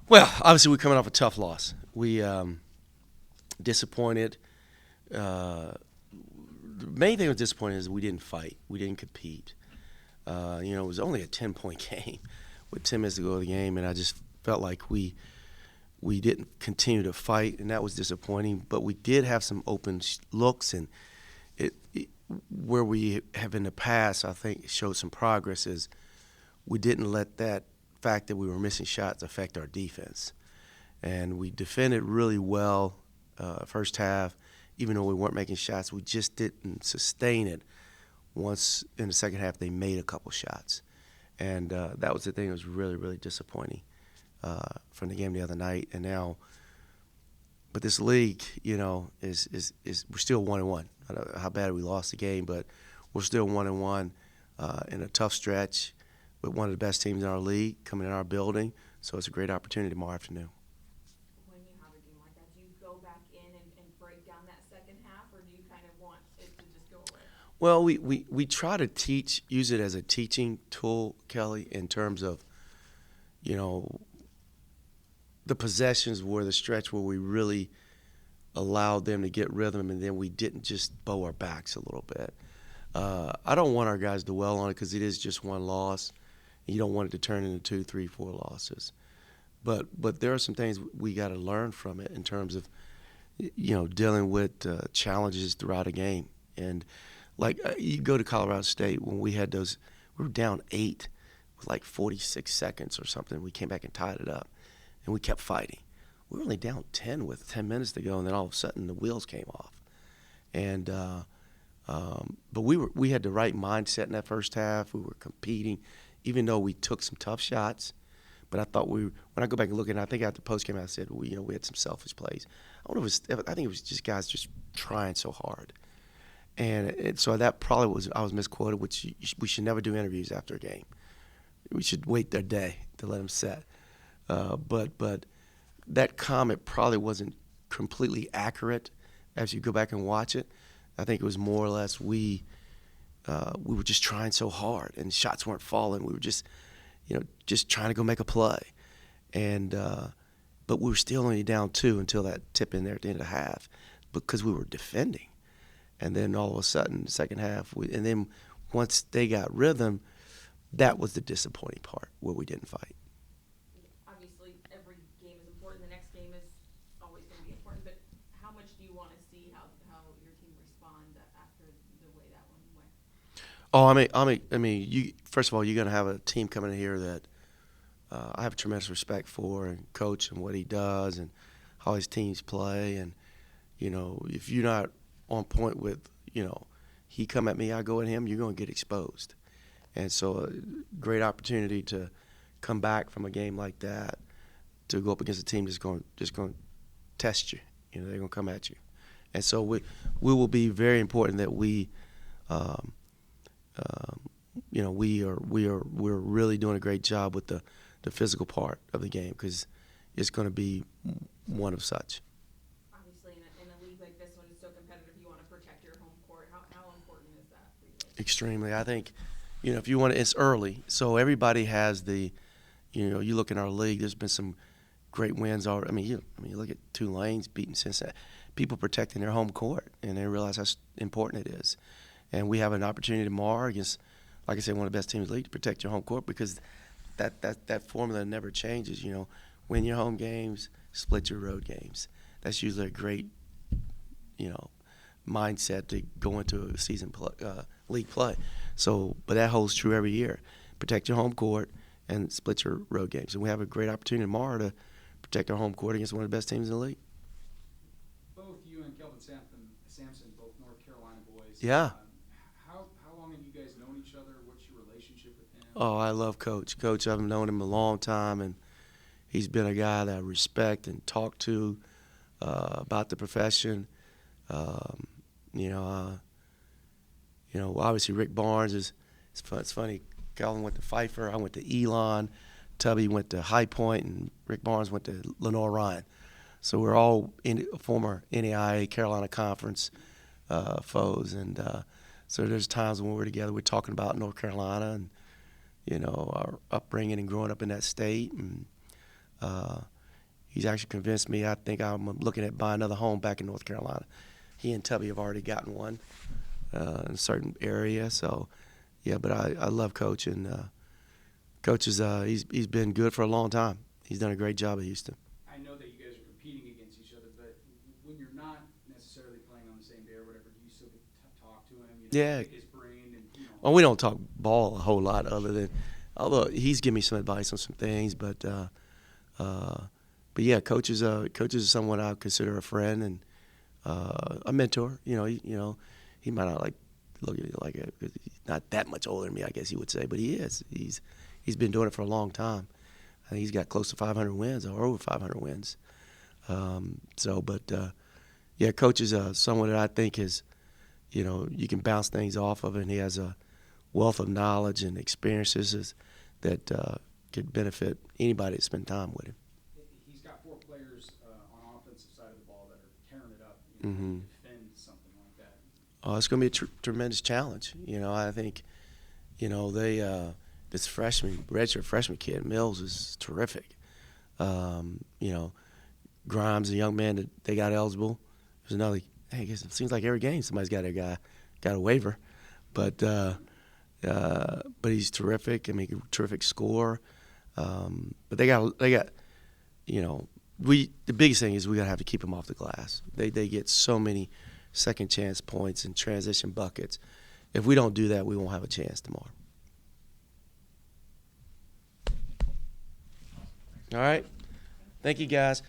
Well, obviously we're coming off a tough loss. We disappointed. The main thing that was disappointing is we didn't fight. We didn't compete. It was only a 10-point game with 10 minutes to go in the game, and I just felt like we didn't continue to fight, and that was disappointing. But we did have some open looks, and where we have in the past, I think, showed some progress is we didn't let that fact that we were missing shots affect our defense. And we defended really well first half. Even though we weren't making shots, we just didn't sustain it. Once in the second half, they made a couple shots. And that was the thing that was really, really disappointing from the game the other night. And now, but this league, is we're still 1-1. I don't know how bad we lost the game, but we're still 1-1 in a tough stretch with one of the best teams in our league coming in our building. So it's a great opportunity tomorrow afternoon. When you have a game like that, do you go back in and break down that second half, or do you kind of want it to just go away? Well, we try to use it as a teaching tool, Kelly, in terms of, the possessions were the stretch where we really allowed them to get rhythm, and then we didn't just bow our backs a little bit. I don't want our guys to dwell on it because it is just one loss. And you don't want it to turn into 2, 3, 4 losses. But there are some things we got to learn from it in terms of, dealing with challenges throughout a game. And like you go to Colorado State when we had those, we were down 8 with like 46 seconds or something. We came back and tied it up, and we kept fighting. We were only down 10 with 10 minutes to go, and then all of a sudden the wheels came off. And but we had the right mindset in that first half. We were competing, even though we took some tough shots. But I thought when I go back and look at it, I think after the post game I said, we had some selfish plays. I think it was just guys just trying so hard. And so that probably I was misquoted, which we should never do interviews after a game. We should wait their day to let them set. But that comment probably wasn't completely accurate as you go back and watch it. I think it was more or less we were just trying so hard, and shots weren't falling. We were just trying to go make a play. And but we were still only down 2 until that tip in there at the end of the half because we were defending. And then all of a sudden, the second half, and then once they got rhythm, that was the disappointing part where we didn't fight. Obviously, every game is important. The next game is always going to be important. But how much do you want to see how your team respond after the way that one went? First of all, you're going to have a team coming in here that I have tremendous respect for, and coach and what he does and how his teams play. And, if you're not on point with, he come at me, I go at him, you're going to get exposed. And so a great opportunity to come back from a game like that to go up against a team that's going to test you. They're going to come at you. And so we will be very important that we're really doing a great job with the physical part of the game because it's going to be one of such. Obviously, in a league like this one, it's so competitive. You want to protect your home court. How important is that for you? Extremely. I think, if you want to, it's early, so everybody has the, you look in our league. There's been some great wins already. You look at Tulane's beating Cincinnati. People protecting their home court, and they realize how important it is. And we have an opportunity tomorrow against, like I said, one of the best teams in the league to protect your home court because that formula never changes. Win your home games, split your road games. That's usually a great, mindset to go into a season league play. So, but that holds true every year. Protect your home court and split your road games. And we have a great opportunity tomorrow to protect our home court against one of the best teams in the league. Both you and Kelvin Sampson, both North Carolina boys. Yeah. How long have you guys known each other? What's your relationship with him? Oh, I love Coach. Coach, I've known him a long time, and he's been a guy that I respect and talk to about the profession. Obviously Rick Barnes it's funny. Calvin went to Pfeiffer. I went to Elon. Tubby went to High Point, and Rick Barnes went to Lenore Ryan. So we're all former NAIA Carolina Conference foes, and so there's times when we're together, we're talking about North Carolina and our upbringing and growing up in that state, and he's actually convinced me. I think I'm looking at buying another home back in North Carolina. He and Tubby have already gotten one in a certain area. So, yeah, but I love Coach, and Coach is he's been good for a long time. He's done a great job at Houston. I know that you guys are competing against each other, but when you're not necessarily playing on the same day or whatever, do you still get to talk to him? Yeah. Pick his brain and, Well, we don't talk ball a whole lot, although he's given me some advice on some things, but yeah, Coach is someone I consider a friend and a mentor. He might not look at it he's not that much older than me, I guess you would say, but he is. He's been doing it for a long time. I think he's got close to 500 wins or over 500 wins. Yeah, Coach is someone that I think is, you can bounce things off of, and he has a wealth of knowledge and experiences that could benefit anybody that spend time with him. He's got 4 players on offensive side of the ball that are tearing it up. Mm-hmm. Defend something like that. Oh, it's going to be a tremendous challenge. I think, this redshirt freshman kid, Mills, is terrific. Grimes, a young man that they got eligible. There's another. Hey, I guess it seems like every game somebody's got a waiver, but he's terrific. I mean, terrific scorer. But they got. The biggest thing is we gotta have to keep them off the glass. They get so many second chance points and transition buckets. If we don't do that, we won't have a chance tomorrow. All right. Thank you, guys.